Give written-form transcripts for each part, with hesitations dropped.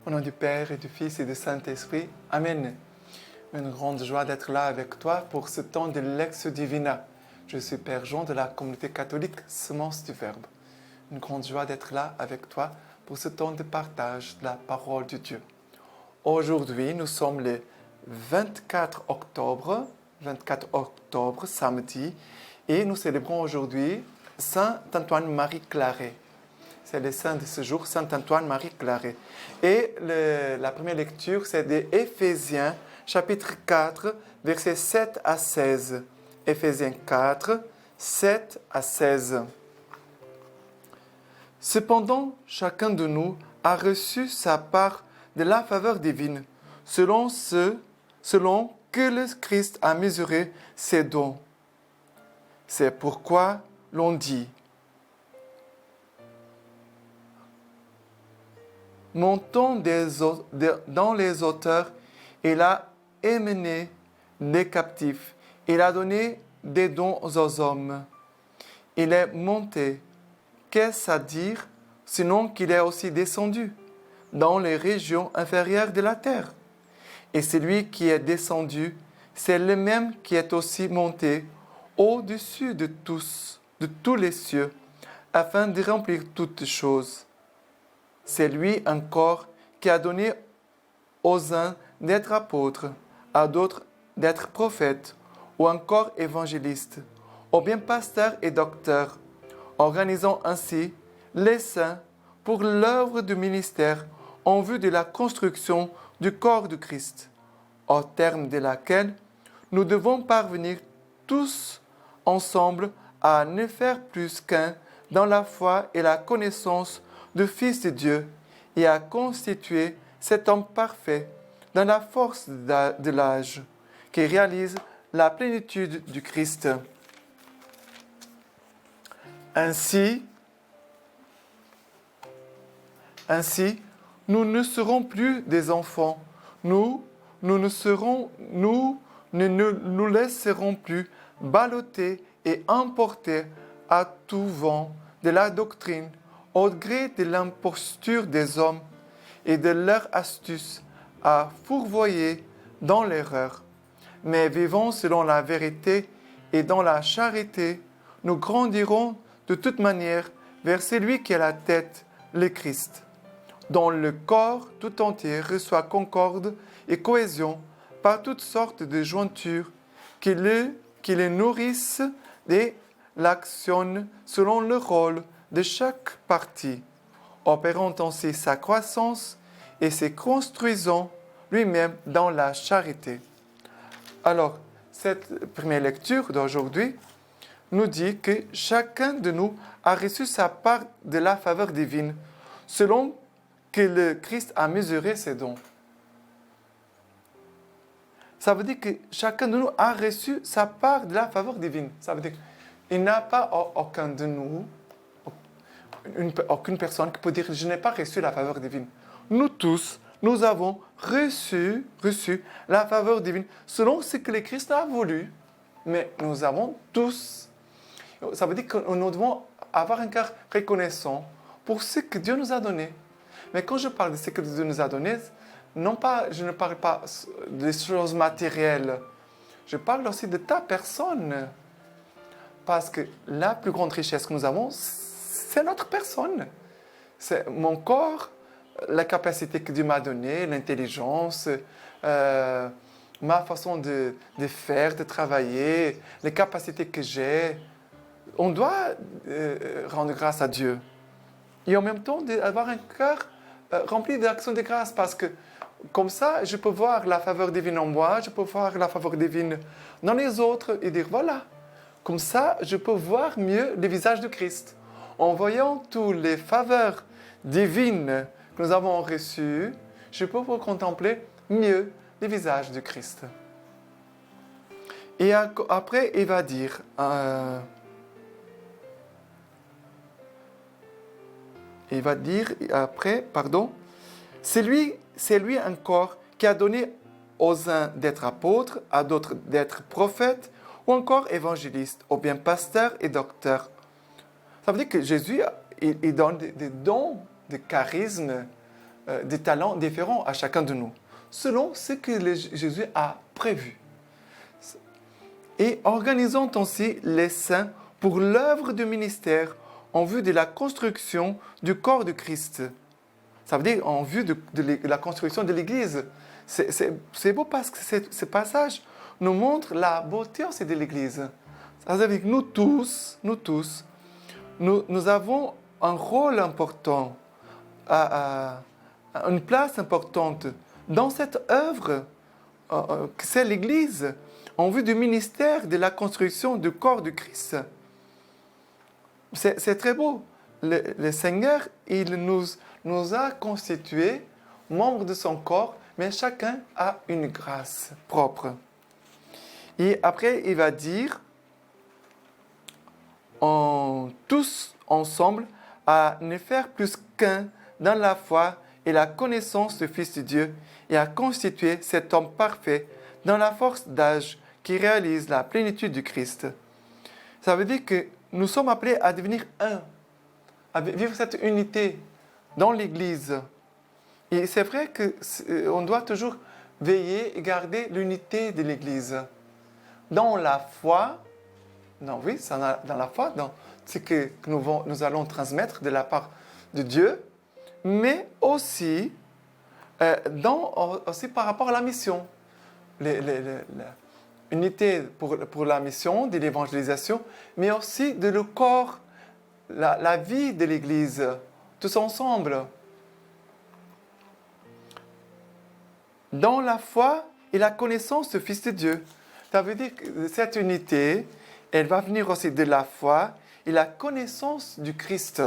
Au nom du Père et du Fils et du Saint-Esprit. Amen. Une grande joie d'être là avec toi pour ce temps de Lex Divina. Je suis Père Jean de la communauté catholique Semence du Verbe. Une grande joie d'être là avec toi pour ce temps de partage de la parole de Dieu. Aujourd'hui, nous sommes le 24 octobre, samedi, et nous célébrons aujourd'hui Saint Antoine-Marie Claret. C'est le saint de ce jour, Saint Antoine-Marie Claret. Et la première lecture, c'est de Éphésiens, chapitre 4, versets 7 à 16. Éphésiens 4, 7 à 16. Cependant, chacun de nous a reçu sa part de la faveur divine, selon que le Christ a mesuré ses dons. C'est pourquoi l'on dit: montons dans les hauteurs, il a émené des captifs, il a donné des dons aux hommes. Il est monté, qu'est-ce à dire, sinon qu'il est aussi descendu dans les régions inférieures de la terre. Et celui qui est descendu, c'est le même qui est aussi monté au-dessus de tous les cieux, afin de remplir toutes choses. C'est lui encore qui a donné aux uns d'être apôtres, à d'autres d'être prophètes, ou encore évangélistes, aux bien pasteurs et docteurs, organisant ainsi les saints pour l'œuvre du ministère en vue de la construction du corps de Christ, au terme de laquelle nous devons parvenir tous ensemble à ne faire plus qu'un dans la foi et la connaissance du Fils de Dieu et à constituer cet homme parfait dans la force de l'âge, qui réalise la plénitude du Christ. Ainsi, nous ne serons plus des enfants. Nous ne nous laisserons plus balloter et emporter à tout vent de la doctrine, au gré de l'imposture des hommes et de leur astuce à fourvoyer dans l'erreur. Mais vivons selon la vérité et dans la charité, nous grandirons de toute manière vers celui qui est la tête, le Christ, dont le corps tout entier reçoit concorde et cohésion par toutes sortes de jointures qui le nourrissent et l'actionnent selon le rôle de chaque partie, opérant ainsi sa croissance et se construisant lui-même dans la charité. Alors, cette première lecture d'aujourd'hui nous dit que chacun de nous a reçu sa part de la faveur divine, selon que le Christ a mesuré ses dons. Ça veut dire que chacun de nous a reçu sa part de la faveur divine. Ça veut dire qu'il n'y a pas aucun de nous, aucune personne qui peut dire « je n'ai pas reçu la faveur divine ». Nous tous, nous avons reçu la faveur divine selon ce que le Christ a voulu. Mais nous avons tous. Ça veut dire que nous devons avoir un cœur reconnaissant pour ce que Dieu nous a donné. Mais quand je parle de ce que Dieu nous a donné, je ne parle pas des choses matérielles. Je parle aussi de ta personne. Parce que la plus grande richesse que nous avons, c'est notre personne. C'est mon corps, la capacité que Dieu m'a donnée, l'intelligence, ma façon de faire, de travailler, les capacités que j'ai. On doit rendre grâce à Dieu. Et en même temps, avoir un cœur rempli d'actions de grâce, parce que comme ça, je peux voir la faveur divine en moi, je peux voir la faveur divine dans les autres et dire voilà. Comme ça, je peux voir mieux le visage de Christ. En voyant toutes les faveurs divines que nous avons reçues, je peux contempler mieux le visage de Christ. Et après, il va dire, c'est lui encore qui a donné aux uns d'être apôtres, à d'autres d'être prophètes, ou encore évangélistes, ou bien pasteurs et docteurs. Ça veut dire que Jésus, il donne des dons de charisme des talents différents à chacun de nous, selon ce que Jésus a prévu. Et organisons aussi les saints pour l'œuvre du ministère en vue de la construction du corps de Christ. Ça veut dire en vue de la construction de l'Église. C'est beau parce que ce passage nous montre la beauté aussi de l'Église. Ça veut dire que nous avons un rôle important, une place importante dans cette œuvre que c'est l'Église, en vue du ministère de la construction du corps du Christ. C'est très beau. Le Seigneur, il nous a constitués membres de son corps, mais chacun a une grâce propre. Et après, il va dire, tous ensemble, à ne faire plus qu'un dans la foi et la connaissance du Fils de Dieu, et à constituer cet homme parfait dans la force d'âge qui réalise la plénitude du Christ. Ça veut dire que nous sommes appelés à devenir un, à vivre cette unité dans l'Église. Et c'est vrai qu'on doit toujours veiller et garder l'unité de l'Église. Dans la foi, dans la foi, dans ce que nous allons transmettre de la part de Dieu, mais aussi, aussi par rapport à la mission. L'unité pour la mission de l'évangélisation, mais aussi de le corps, la vie de l'Église, tous ensemble. Dans la foi et la connaissance du Fils de Dieu. Ça veut dire que cette unité, elle va venir aussi de la foi et la connaissance du Christ.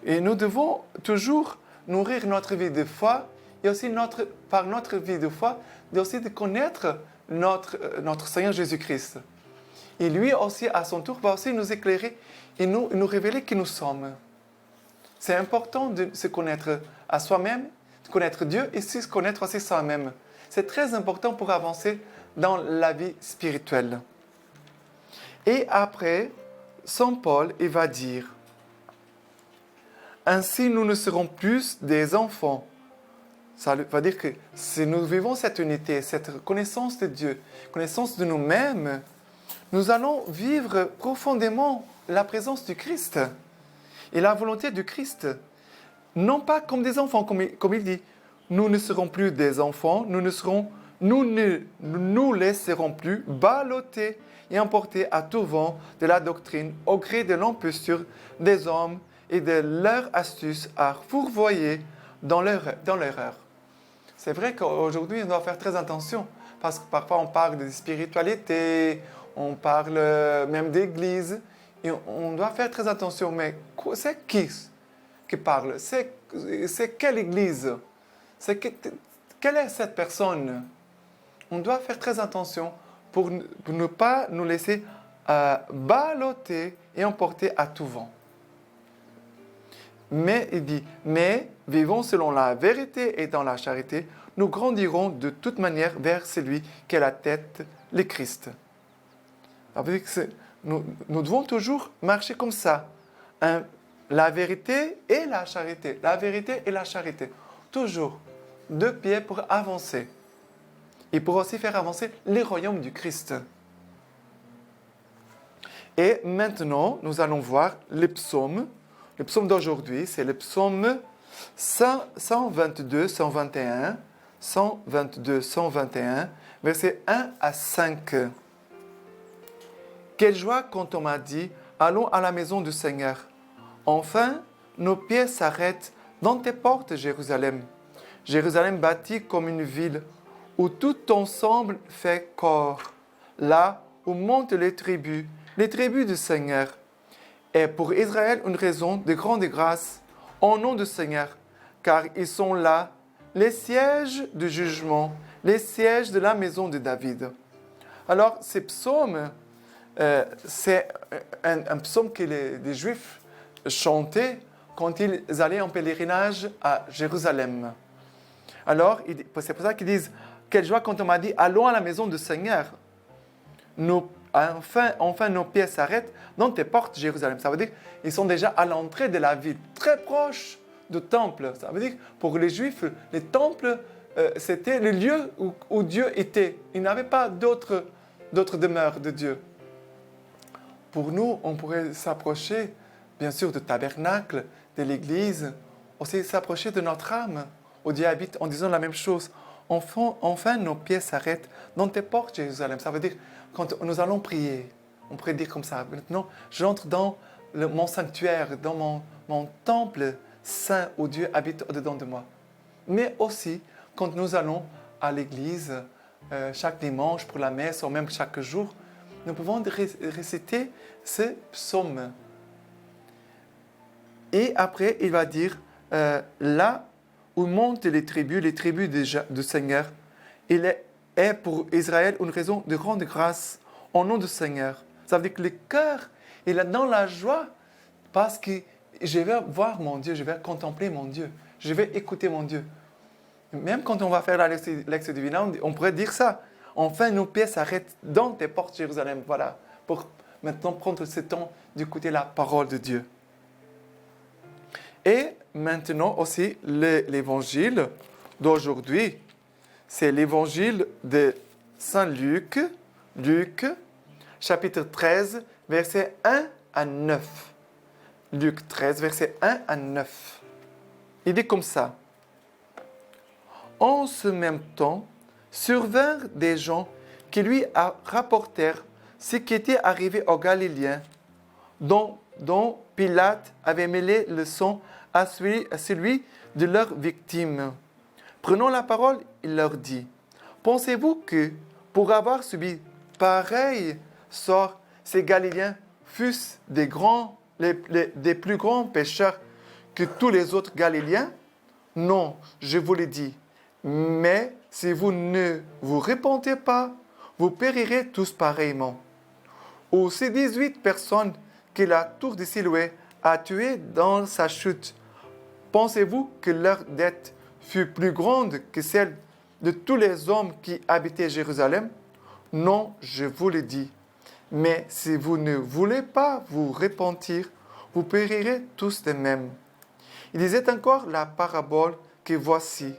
Et nous devons toujours nourrir notre vie de foi et aussi par notre vie de foi, aussi de connaître notre Seigneur Jésus-Christ. Et lui aussi, à son tour, va aussi nous éclairer et nous révéler qui nous sommes. C'est important de se connaître à soi-même, de connaître Dieu et de se connaître aussi soi-même. C'est très important pour avancer dans la vie spirituelle. Et après, Saint Paul, il va dire, « Ainsi, nous ne serons plus des enfants. » Ça veut dire que si nous vivons cette unité, cette connaissance de Dieu, connaissance de nous-mêmes, nous allons vivre profondément la présence du Christ et la volonté du Christ. Non pas comme des enfants, comme il dit. Nous ne serons plus des enfants, nous ne nous laisserons plus balloter et emporter à tout vent de la doctrine au gré de l'imposture des hommes et de leur astuce à fourvoyer dans l'erreur. C'est vrai qu'aujourd'hui, on doit faire très attention parce que parfois on parle de spiritualité, on parle même d'église et on doit faire très attention. Mais c'est qui parle? C'est quelle église? Quelle est cette personne? On doit faire très attention pour ne pas nous laisser balloter et emporter à tout vent. Mais il dit, mais vivons selon la vérité et dans la charité, nous grandirons de toute manière vers celui qui est la tête, le Christ. Ça veut dire que nous devons toujours marcher comme ça. La vérité et la charité. La vérité et la charité. Toujours 2 pieds pour avancer. Et pour aussi faire avancer les royaumes du Christ. Et maintenant, nous allons voir les psaumes. Le psaume d'aujourd'hui, c'est le psaume 122, 121, 122, 121, versets 1 à 5. Quelle joie quand on m'a dit, allons à la maison du Seigneur. Enfin, nos pieds s'arrêtent dans tes portes, Jérusalem. Jérusalem bâtie comme une ville où tout ensemble fait corps. Là où montent les tribus du Seigneur. Et pour Israël une raison de grande grâce au nom du Seigneur, car ils sont là, les sièges du jugement, les sièges de la maison de David. Alors, ces psaumes, c'est un psaume que les Juifs chantaient quand ils allaient en pèlerinage à Jérusalem. Alors, c'est pour ça qu'ils disent, quelle joie quand on m'a dit, allons à la maison du Seigneur. Enfin, nos pieds s'arrêtent dans tes portes, Jérusalem. Ça veut dire qu'ils sont déjà à l'entrée de la ville, très proche de temple. Ça veut dire, pour les Juifs, les temples, c'était le lieu où Dieu était. Il n'avait pas d'autres demeures de Dieu. Pour nous, on pourrait s'approcher, bien sûr, du tabernacle, de l'église, aussi s'approcher de notre âme, où Dieu habite, en disant la même chose. Enfin, nos pieds s'arrêtent dans tes portes, Jérusalem. Ça veut dire, quand nous allons prier, on pourrait dire comme ça, maintenant, j'entre dans mon sanctuaire, dans mon temple saint où Dieu habite au-dedans de moi. Mais aussi, quand nous allons à l'église, chaque dimanche pour la messe, ou même chaque jour, nous pouvons réciter ce psaume. Et après, il va dire, là où montent les tribus du Seigneur, il est pour Israël une raison de grande grâce au nom du Seigneur. Ça veut dire que le cœur, il est dans la joie parce que je vais voir mon Dieu, je vais contempler mon Dieu, je vais écouter mon Dieu. Même quand on va faire la lecture divine, on pourrait dire ça. Enfin, nos pieds s'arrêtent dans tes portes, Jérusalem. Voilà, pour maintenant prendre ce temps d'écouter la parole de Dieu. Et maintenant aussi, l'évangile d'aujourd'hui, c'est l'évangile de Saint Luc, Luc, chapitre 13, versets 1 à 9. Luc 13, versets 1 à 9. Il dit comme ça. En ce même temps, survinrent des gens qui lui rapportèrent ce qui était arrivé aux Galiléens, dont Pilate avait mêlé le sang à celui de leurs victimes. Prenant la parole, il leur dit, « Pensez-vous que, pour avoir subi pareil sort, ces Galiléens fussent des plus grands pécheurs que tous les autres Galiléens? Non, je vous le dis. Mais si vous ne vous repentez pas, vous périrez tous pareillement. Ou ces 18 personnes que la tour de Siloé a tuées dans sa chute, pensez-vous que leur dette fut plus grande que celle de tous les hommes qui habitaient Jérusalem? Non, je vous le dis. Mais si vous ne voulez pas vous repentir, vous périrez tous de même. Il disait encore la parabole que voici.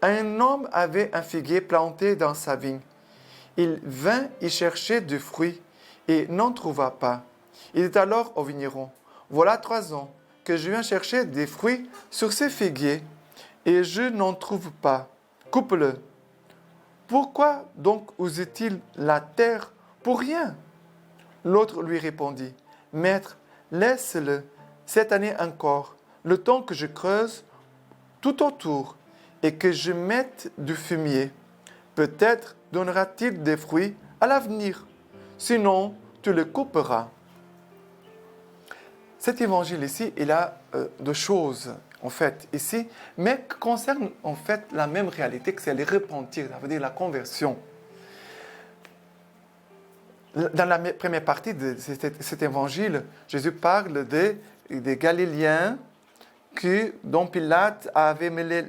Un homme avait un figuier planté dans sa vigne. Il vint y chercher du fruit et n'en trouva pas. Il dit alors au vigneron, « Voilà 3 ans que je viens chercher des fruits sur ce figuier et je n'en trouve pas. Coupe-le. Pourquoi donc use-t-il la terre pour rien? » L'autre lui répondit, « Maître, laisse-le cette année encore, le temps que je creuse tout autour et que je mette du fumier. Peut-être donnera-t-il des fruits à l'avenir. Sinon, tu le couperas. » Cet évangile ici, il a 2 choses, en fait, ici, mais qui concernent, en fait, la même réalité que c'est le repentir, ça veut dire la conversion. Dans la première partie de cet évangile, Jésus parle des Galiléens dont Pilate avait mêlé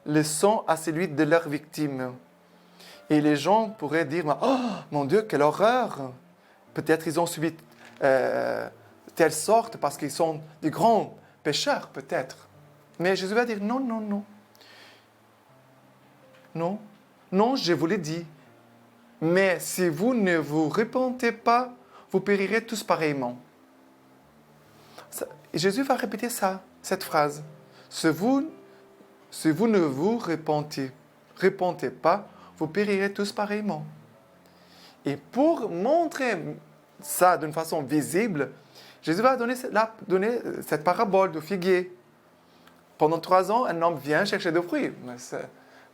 le sang à celui de leurs victimes. Et les gens pourraient dire, « Oh, mon Dieu, quelle horreur! Peut-être ils ont subi telle sorte parce qu'ils sont des grands pécheurs, peut-être. » Mais Jésus va dire, « Non, non, non. Non, non, je vous l'ai dit. Mais si vous ne vous repentez pas, vous périrez tous pareillement. » Jésus va répéter cette phrase. Si vous ne vous repentez pas, vous périrez tous pareillement. Et pour montrer ça d'une façon visible, Jésus va donner cette parabole du figuier. Pendant 3 ans, un homme vient chercher des fruits.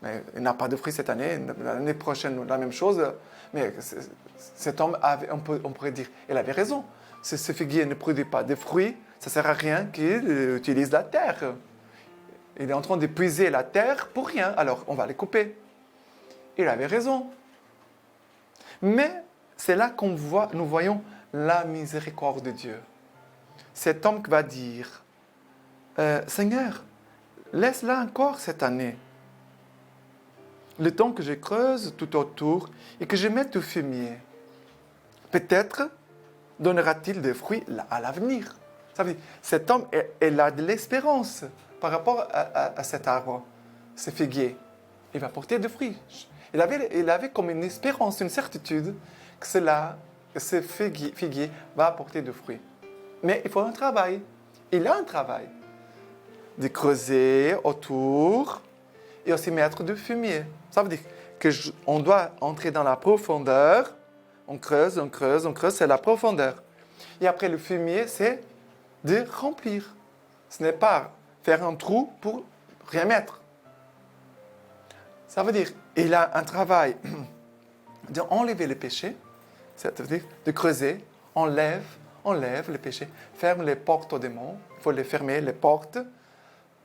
Mais il n'a pas de fruits cette année, l'année prochaine, la même chose. Mais cet homme, on pourrait dire, il avait raison. Si ce figuier ne produit pas de fruits, ça ne sert à rien qu'il utilise la terre. Il est en train d'épuiser la terre pour rien, alors on va les couper. Il avait raison. Mais c'est là nous voyons la miséricorde de Dieu. Cet homme qui va dire, Seigneur, laisse-la encore cette année. Le temps que je creuse tout autour et que je mette du fumier. Peut-être donnera-t-il des fruits à l'avenir. Ça veut dire, cet homme, il a de l'espérance par rapport à cet arbre, ce figuier. Il va porter des fruits. Il avait comme une espérance, une certitude que ce figuier va porter des fruits. Mais il faut un travail. Il a un travail de creuser autour et aussi mettre du fumier. Ça veut dire qu'on doit entrer dans la profondeur. On creuse, c'est la profondeur. Et après, le fumier, c'est de remplir. Ce n'est pas faire un trou pour rien mettre. Ça veut dire il a un travail d'enlever le péché, c'est-à-dire de creuser, enlève le péché, ferme les portes aux démons, il faut les fermer, les portes.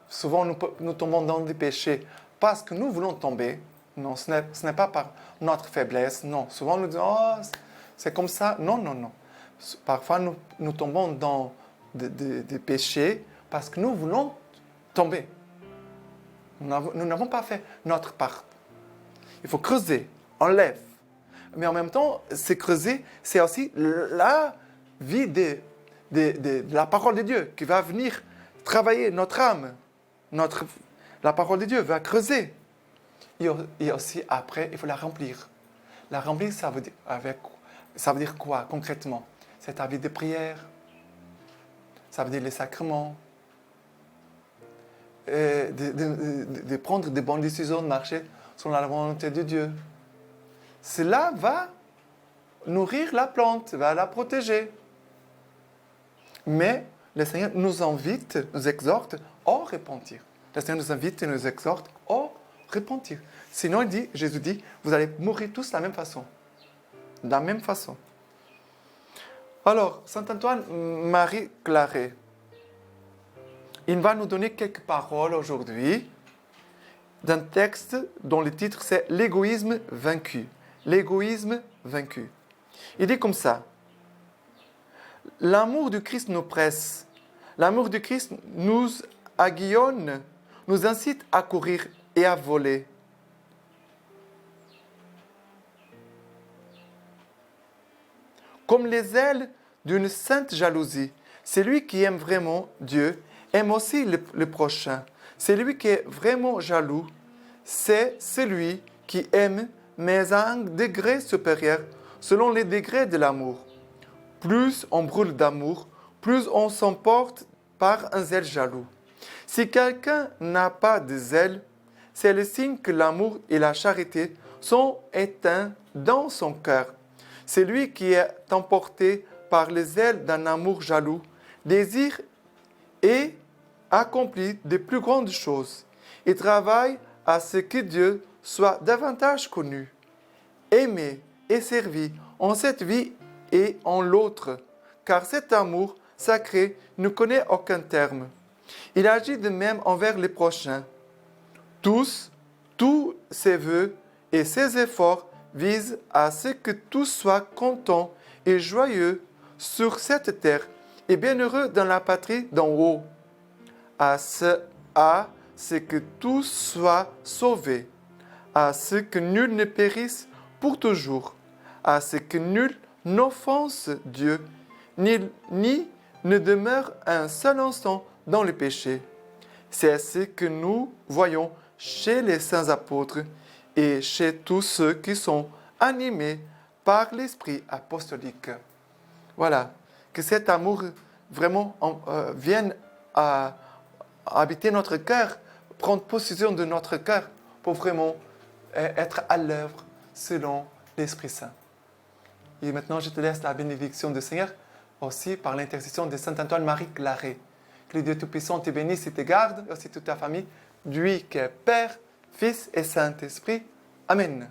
Souvent, nous tombons dans des péchés parce que nous voulons tomber. Non, ce n'est pas par notre faiblesse, non. Souvent, nous disons, oh, c'est comme ça. Non, non, non. Parfois, nous tombons dans des péchés parce que nous voulons tomber. Nous n'avons pas fait notre part. Il faut creuser, enlève. Mais en même temps, c'est creuser, c'est aussi la vie de la parole de Dieu qui va venir travailler notre âme. La parole de Dieu va creuser. Et aussi, après, il faut la remplir. La remplir, ça veut dire quoi concrètement? C'est ta vie de prière. Ça veut dire les sacrements. De prendre de bonnes décisions, de marcher selon la volonté de Dieu. Cela va nourrir la plante, va la protéger. Mais le Seigneur nous invite, nous exhorte au repentir. Le Seigneur nous invite et nous exhorte au repentir. Sinon, Jésus dit, vous allez mourir tous de la même façon. De la même façon. Alors, Saint Antoine Marie Claret, il va nous donner quelques paroles aujourd'hui d'un texte dont le titre c'est L'égoïsme vaincu. L'égoïsme vaincu. Il dit comme ça. L'amour du Christ nous presse. L'amour du Christ nous aiguillonne, nous incite à courir et à voler. Comme les ailes d'une sainte jalousie, celui qui aime vraiment Dieu aime aussi le prochain. Celui qui est vraiment jaloux, c'est celui qui aime, mais à un degré supérieur, selon les degrés de l'amour. Plus on brûle d'amour, plus on s'emporte par un zèle jaloux. Si quelqu'un n'a pas de zèle, c'est le signe que l'amour et la charité sont éteints dans son cœur. Celui qui est emporté par les ailes d'un amour jaloux désire et accomplit de plus grandes choses et travaille à ce que Dieu soit davantage connu, aimé et servi en cette vie et en l'autre, car cet amour sacré ne connaît aucun terme. Il agit de même envers les prochains. Tous ses vœux et ses efforts visent à ce que tous soient contents et joyeux sur cette terre et bienheureux dans la patrie d'en haut, à ce que tous soient sauvés, à ce que nul ne périsse pour toujours, à ce que nul n'offense Dieu, ni ne demeure un seul instant dans le péché. C'est ce que nous voyons chez les saints apôtres et chez tous ceux qui sont animés par l'esprit apostolique. Voilà, que cet amour vraiment vienne à habiter notre cœur, prendre possession de notre cœur pour vraiment être à l'œuvre selon l'Esprit Saint. Et maintenant, je te laisse la bénédiction du Seigneur, aussi par l'intercession de Saint Antoine Marie Claret. Que le Dieu Tout-Puissant te bénisse et te garde, et aussi toute ta famille, lui qui est Père, Fils et Saint-Esprit. Amen.